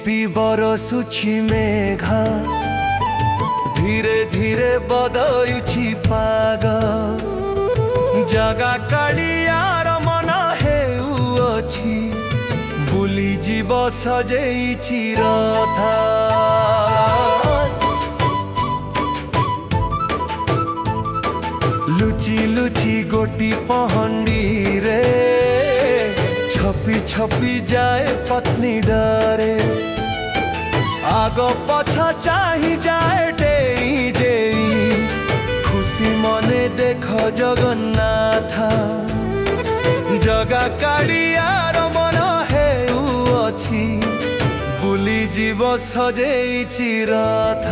ঝিপি বরସୁছি মেঘা ধীরে ধীরে বদলুছি পাগ জাগা কালিয়ার মন হেউଅଛି ବୁଲି ଯିବ ସଜେଇଛି ରଥ ଲୁଚି ଲୁଚି ଗୋଟି ପହଣ୍ଡିରେ ଛପି ଛପି ଯାଏ ପତ୍ନୀ ଡରେ आग पछा चाही जाए डेई जेई खुशी मने देख जगन्नाथ जगा कालियार मन हेउअछि बुली जीव सजेइछि रथ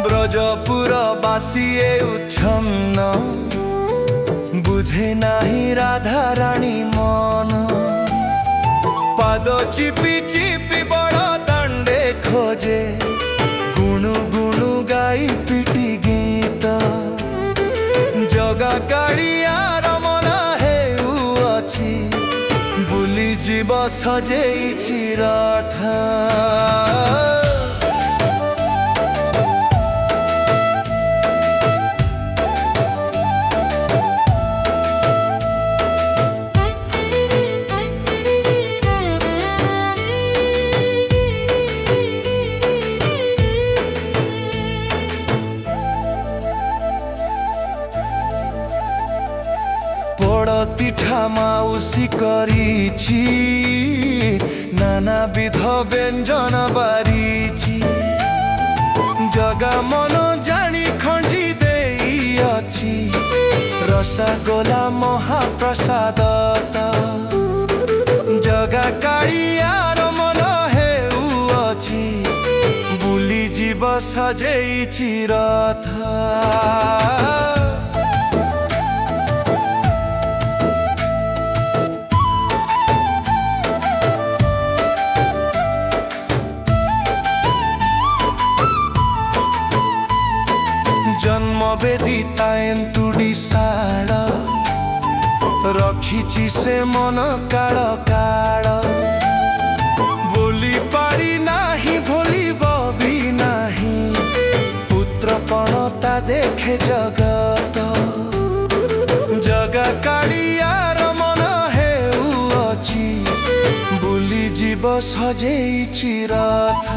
ब्रजपुर बासिए उच्छन्न बुझे नाही राधा रानी मन पाद चिपी चिपी बड़ दंडे खोजे गुणु गुणु गाई पिटी गीत जगा कालियार मन हेउअछि बुली जीव सजेइछि रथ पिठा माउसी करिछि नाना विध व्यंजन बारिछि जगा मन जानी खंजी देइअछि रसगोला महाप्रसाद जगा कालियार मन हेउअछि बुली जीव सजेइछि रथ जन्म बेदी ताएन टुडी साड़ रखिछि से मन काड़ काड़ बोली पारी नाही भोलिब भी नाही पुत्रपणता देखे जगत जगा कालियार मन हेउअछि बुली जीव सजेइछि रथ।